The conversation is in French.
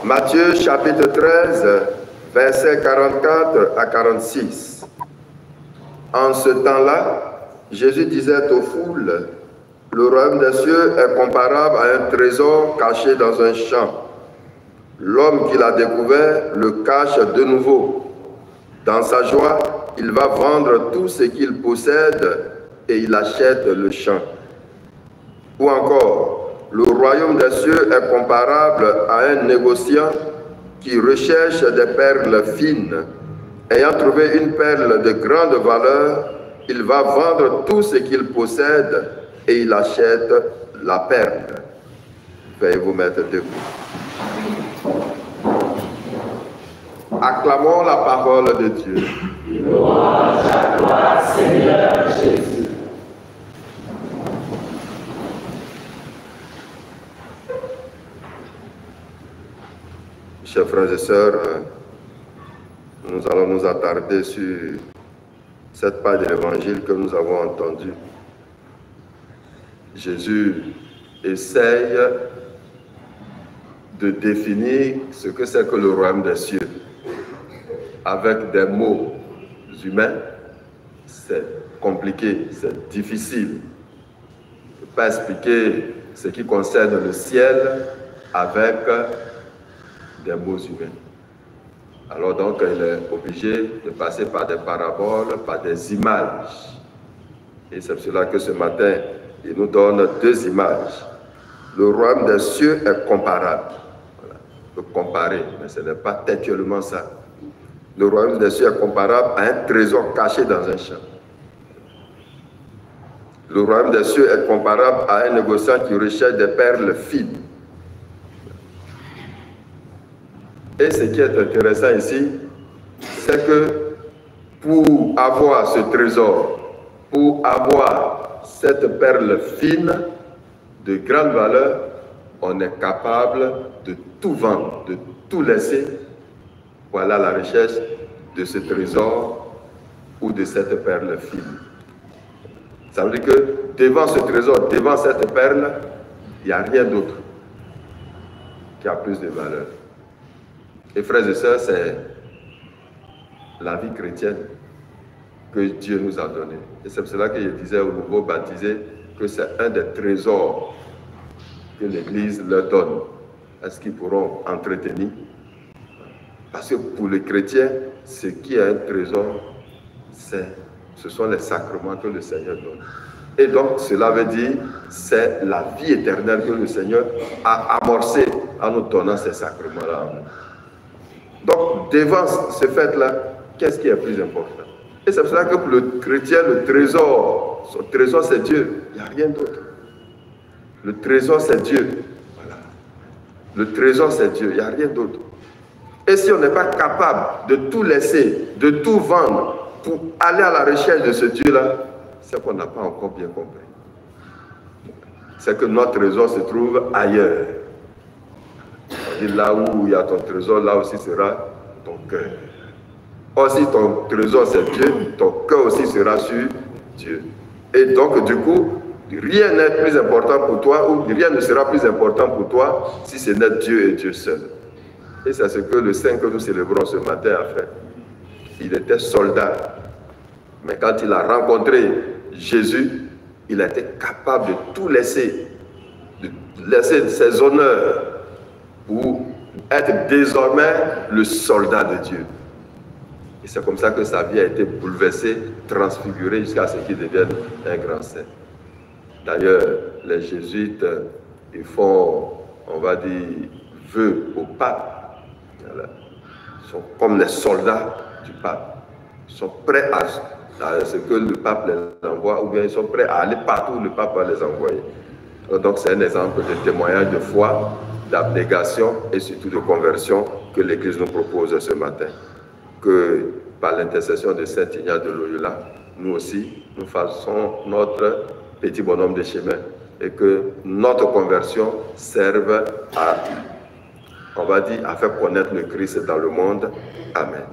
Matthieu chapitre 13, versets 44 à 46. En ce temps-là, Jésus disait aux foules, « Le royaume des cieux est comparable à un trésor caché dans un champ. L'homme qui l'a découvert le cache de nouveau. Dans sa joie, il va vendre tout ce qu'il possède et il achète le champ. » Ou encore, le royaume des cieux est comparable à un négociant qui recherche des perles fines. Ayant trouvé une perle de grande valeur, il va vendre tout ce qu'il possède et il achète la perle. Veuillez vous mettre debout. Acclamons la parole de Dieu. Louange à toi, Seigneur Jésus. Chers frères et sœurs, nous allons nous attarder sur cette part de l'évangile que nous avons entendue. Jésus essaye de définir ce que c'est que le royaume des cieux. Avec des mots humains, c'est compliqué, c'est difficile. On ne peut pas expliquer ce qui concerne le ciel avec des mots humains. Alors donc, il est obligé de passer par des paraboles, par des images. Et c'est pour cela que ce matin, il nous donne deux images. Le royaume des cieux est comparable. Voilà. On peut comparer, mais ce n'est pas textuellement ça. Le royaume des cieux est comparable à un trésor caché dans un champ. Le royaume des cieux est comparable à un négociant qui recherche des perles fines. Et ce qui est intéressant ici, c'est que pour avoir ce trésor, pour avoir cette perle fine de grande valeur, on est capable de tout vendre, de tout laisser. Voilà la recherche de ce trésor ou de cette perle fine. Ça veut dire que devant ce trésor, devant cette perle, il n'y a rien d'autre qui a plus de valeur. Et frères et sœurs, c'est la vie chrétienne que Dieu nous a donnée. Et c'est pour cela que je disais aux nouveaux baptisés que c'est un des trésors que l'Église leur donne. Est-ce qu'ils pourront entretenir? Parce que pour les chrétiens, ce qui est un trésor, ce sont les sacrements que le Seigneur donne. Et donc, cela veut dire, c'est la vie éternelle que le Seigneur a amorcée en nous donnant ces sacrements-là. Donc, devant ce fait-là, qu'est-ce qui est plus important? Et c'est pour cela que pour le chrétien, le trésor, son trésor c'est Dieu, il n'y a rien d'autre. Le trésor c'est Dieu. Voilà. Le trésor c'est Dieu, il n'y a rien d'autre. Et si on n'est pas capable de tout laisser, de tout vendre pour aller à la recherche de ce Dieu-là, c'est qu'on n'a pas encore bien compris. C'est que notre trésor se trouve ailleurs. On dit là où il y a ton trésor, là aussi sera ton cœur. Or, si ton trésor c'est Dieu, ton cœur aussi sera sur Dieu. Et donc, du coup, rien n'est plus important pour toi, ou rien ne sera plus important pour toi si ce n'est Dieu et Dieu seul. Et c'est ce que le saint que nous célébrons ce matin a fait. Il était soldat. Mais quand il a rencontré Jésus, il a été capable de tout laisser, de laisser ses honneurs pour être désormais le soldat de Dieu. Et c'est comme ça que sa vie a été bouleversée, transfigurée jusqu'à ce qu'il devienne un grand saint. D'ailleurs, les jésuites, ils font, on va dire, vœu au pape. Voilà. Ils sont comme les soldats du pape. Ils sont prêts à ce que le pape les envoie, ou bien ils sont prêts à aller partout où le pape va les envoyer. Donc c'est un exemple de témoignage de foi, d'abnégation et surtout de conversion que l'Église nous propose ce matin. Que par l'intercession de Saint Ignace de Loyola, nous aussi, nous fassons notre petit bonhomme de chemin et que notre conversion serve à, on va dire, à faire connaître le Christ dans le monde. Amen.